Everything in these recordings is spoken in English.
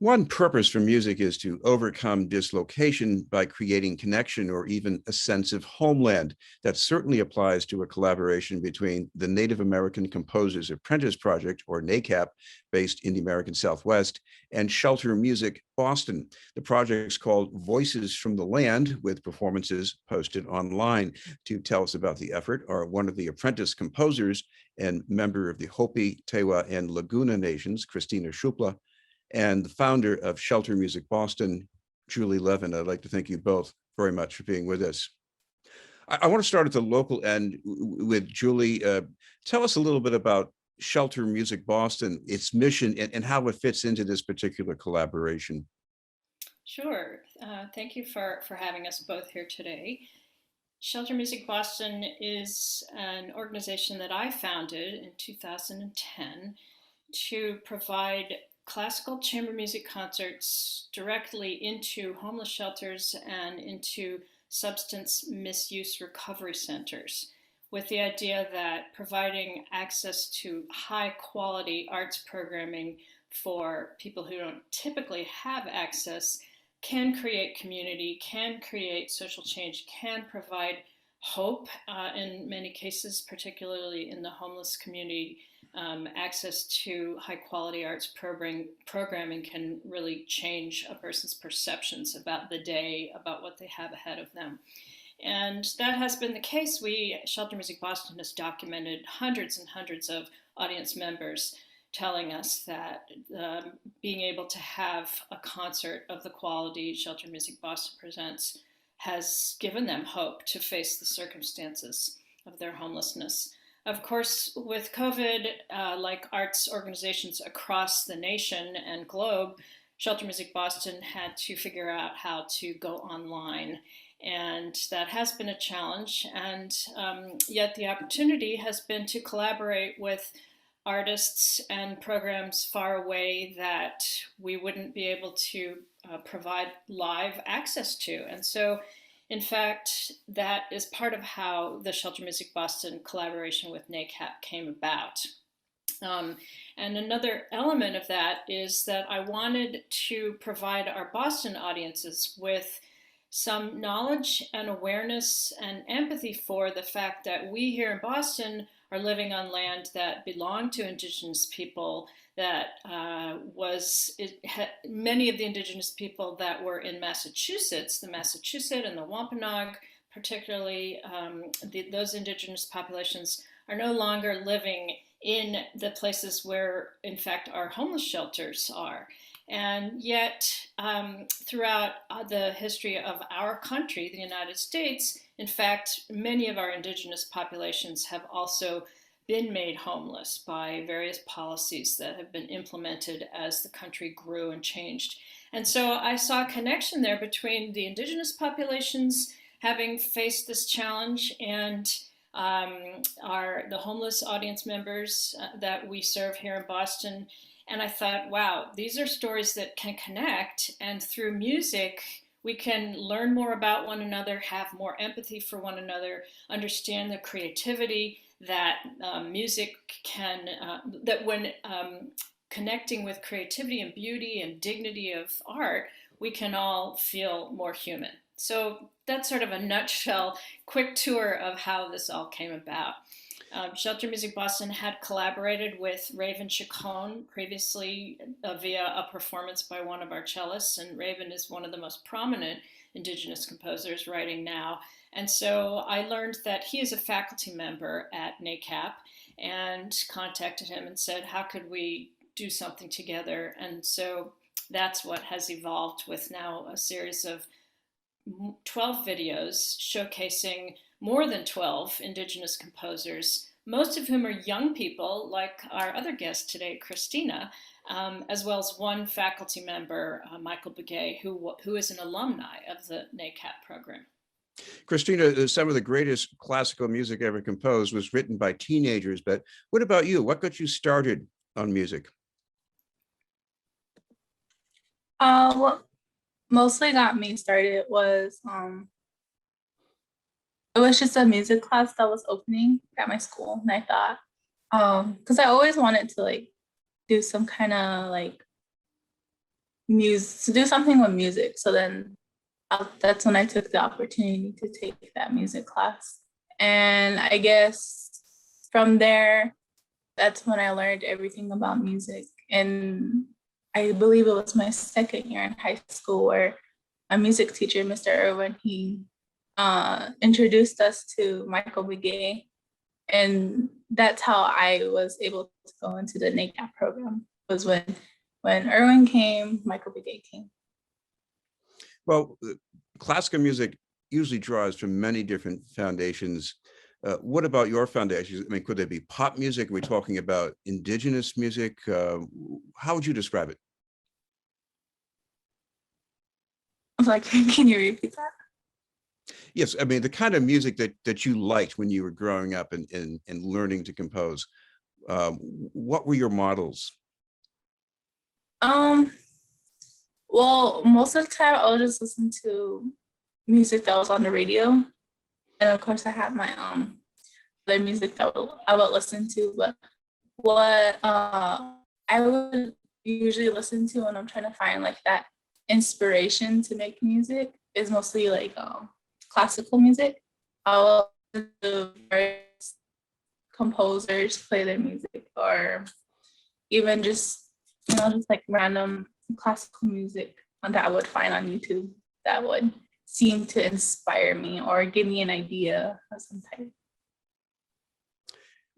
One purpose for music is to overcome dislocation by creating connection or even a sense of homeland. That certainly applies to a collaboration between the Native American Composers Apprentice Project, or NACAP, based in the American Southwest, and Shelter Music Boston. The project's called Voices from the Land, with performances posted online. To tell us about the effort are one of the apprentice composers and member of the Hopi, Tewa, and Laguna nations, Christina Shupla, and the founder of Shelter Music Boston, Julie Leven. I'd like to thank you both very much for being with us. I want to start at the local end with Julie. Tell us a little bit about Shelter Music Boston, its mission, and how it fits into this particular collaboration. Sure. Thank you for having us both here today. Shelter Music Boston is an organization that I founded in 2010 to provide classical chamber music concerts directly into homeless shelters and into substance misuse recovery centers, with the idea that providing access to high quality arts programming for people who don't typically have access can create community, can create social change, can provide hope in many cases, particularly in the homeless community. Access to high quality arts programming can really change a person's perceptions about the day, about what they have ahead of them. And that has been the case. Shelter Music Boston has documented hundreds and hundreds of audience members telling us that being able to have a concert of the quality Shelter Music Boston presents has given them hope to face the circumstances of their homelessness. Of course, with COVID, like arts organizations across the nation and globe, Shelter Music Boston had to figure out how to go online. And that has been a challenge. And yet the opportunity has been to collaborate with artists and programs far away that we wouldn't be able to provide live access to. And so, in fact, that is part of how the Shelter Music Boston collaboration with NACAP came about. And another element of that is that I wanted to provide our Boston audiences with some knowledge and awareness and empathy for the fact that we here in Boston are living on land that belonged to Indigenous people, that many of the Indigenous people that were in Massachusetts, the Massachusetts and the Wampanoag, particularly those Indigenous populations are no longer living in the places where, in fact, our homeless shelters are. And yet, throughout the history of our country, the United States, in fact, many of our Indigenous populations have also been made homeless by various policies that have been implemented as the country grew and changed. And so I saw a connection there between the Indigenous populations having faced this challenge and the homeless audience members that we serve here in Boston. And I thought, wow, these are stories that can connect, and through music, we can learn more about one another, have more empathy for one another, understand the creativity that music can, that when connecting with creativity and beauty and dignity of art, we can all feel more human. So that's sort of a nutshell, quick tour of how this all came about. Shelter Music Boston had collaborated with Raven Chacon previously via a performance by one of our cellists, and Raven is one of the most prominent Indigenous composers writing now. And so I learned that he is a faculty member at NACAP and contacted him and said, how could we do something together? And so that's what has evolved with now a series of 12 videos showcasing more than 12 Indigenous composers, most of whom are young people, like our other guest today, Christina, as well as one faculty member, Michael Begay, who is an alumni of the NACAP program. Christina, some of the greatest classical music ever composed was written by teenagers, but what about you? What got you started on music? What mostly got me started was it was just a music class that was opening at my school, and I thought because I always wanted to like do some kind of like music, to do something with music. So then that's when I took the opportunity to take that music class. And I guess from there, that's when I learned everything about music. And I believe it was my second year in high school where my music teacher, Mr. Irwin, he introduced us to Michael Begay. And that's how I was able to go into the NACAP program, was when Irwin came, Michael Begay came. Well, classical music usually draws from many different foundations. What about your foundations? I mean, could they be pop music? Are we talking about indigenous music? How would you describe it? Like, can you repeat that? Yes, I mean, the kind of music that you liked when you were growing up and learning to compose. What were your models? Um, well, most of the time I would just listen to music that was on the radio. And of course I had my other music that I would listen to. But what I would usually listen to when I'm trying to find like that inspiration to make music is mostly like classical music. I will listen to various composers play their music, or even just just like random classical music that I would find on YouTube that would seem to inspire me or give me an idea of some type.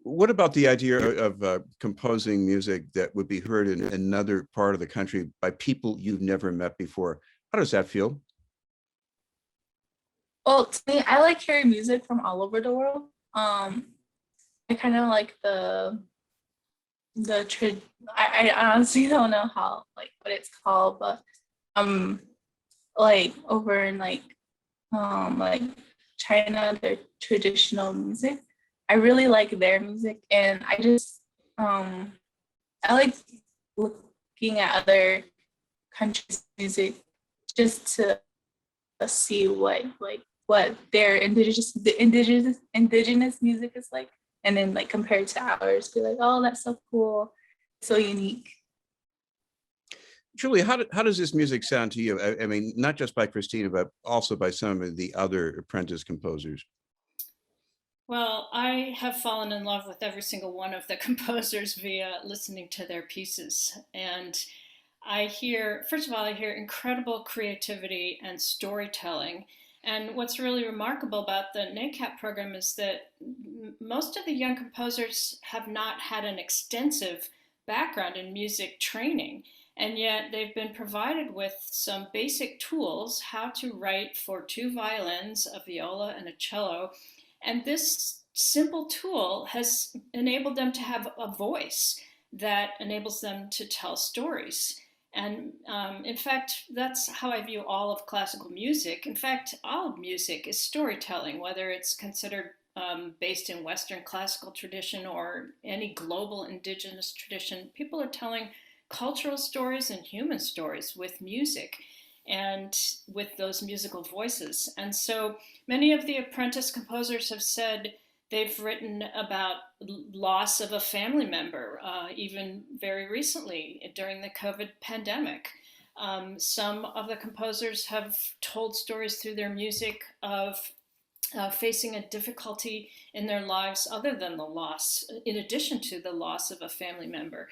What about the idea of composing music that would be heard in another part of the country by people you've never met before? How does that feel? Well, to me, I like hearing music from all over the world. I kind of like I honestly don't know how, like, what it's called, but like over in like China, their traditional music. I really like their music, and I like looking at other countries' music just to see what their indigenous music is like, and then like compared to ours, be like, oh, that's so cool, so unique. Julie, how does this music sound to you? I mean, not just by Christina, but also by some of the other apprentice composers. Well, I have fallen in love with every single one of the composers via listening to their pieces. And first of all, I hear incredible creativity and storytelling. And what's really remarkable about the NACAP program is that most of the young composers have not had an extensive background in music training. And yet they've been provided with some basic tools how to write for two violins, a viola, and a cello. And this simple tool has enabled them to have a voice that enables them to tell stories. And in fact, that's how I view all of classical music. In fact, all of music is storytelling, whether it's considered based in Western classical tradition or any global indigenous tradition. People are telling cultural stories and human stories with music and with those musical voices. And so many of the apprentice composers have said they've written about loss of a family member, even very recently during the COVID pandemic. Some of the composers have told stories through their music of facing a difficulty in their lives other than the loss, in addition to the loss of a family member.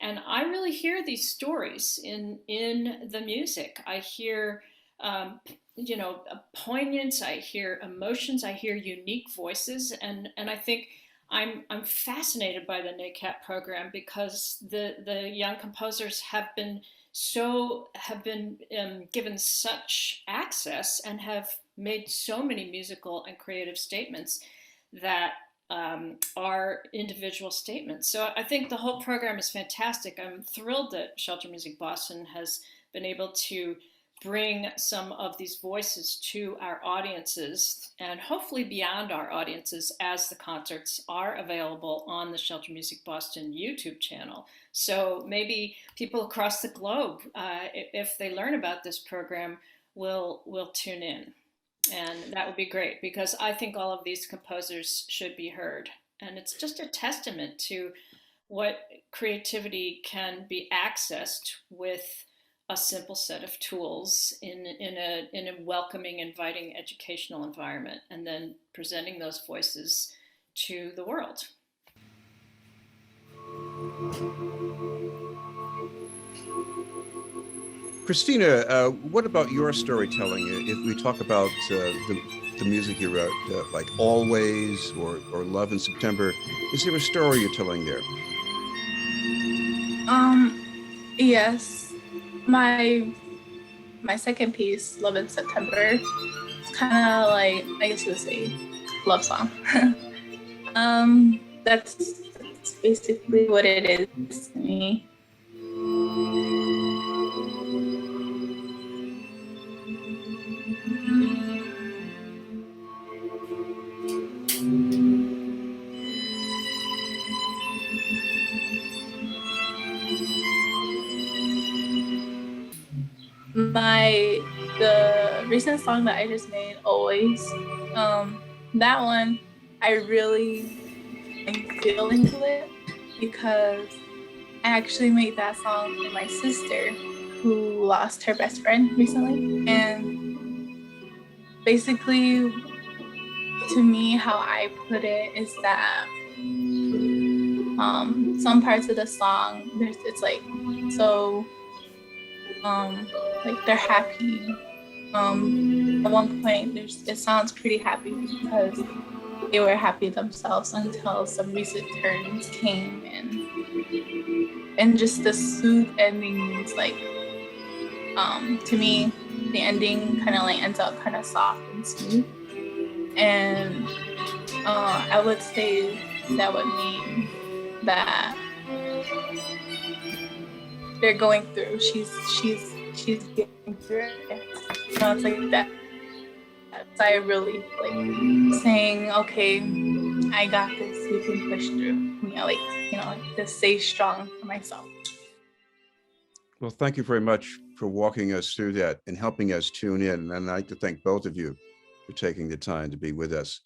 And I really hear these stories in the music. I hear, poignance. I hear emotions. I hear unique voices, and I think I'm fascinated by the NACAP program because the young composers have been given such access and have made so many musical and creative statements that are individual statements. So I think the whole program is fantastic. I'm thrilled that Shelter Music Boston has been able to bring some of these voices to our audiences and hopefully beyond our audiences as the concerts are available on the Shelter Music Boston YouTube channel. So maybe people across the globe, if they learn about this program, will tune in. And that would be great because I think all of these composers should be heard. And it's just a testament to what creativity can be accessed with a simple set of tools in a welcoming, inviting educational environment, and then presenting those voices to the world. Christina, what about your storytelling? If we talk about the music you wrote, like Always or Love in September, is there a story you're telling there? Yes. My second piece, Love in September, it's kind of like, I guess you would say, love song. That's basically what it is to me. The recent song that I just made, Always, that one, I really feel into it because I actually made that song for my sister who lost her best friend recently. And basically, to me, how I put it is that some parts of the song, it's like, so like they're happy. At one point, it sounds pretty happy because they were happy themselves until some recent turns came, and just the smooth ending is like, to me, the ending kind of like ends up kind of soft and smooth, and I would say that would mean that they're going through. She's getting through it. So it's like that. So I really like saying, okay, I got this. We can push through. Like to stay strong for myself. Well, thank you very much for walking us through that and helping us tune in. And I'd like to thank both of you for taking the time to be with us.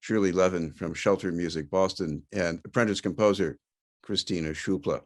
Julie Leven from Shelter Music Boston and Apprentice composer Christina Shupla.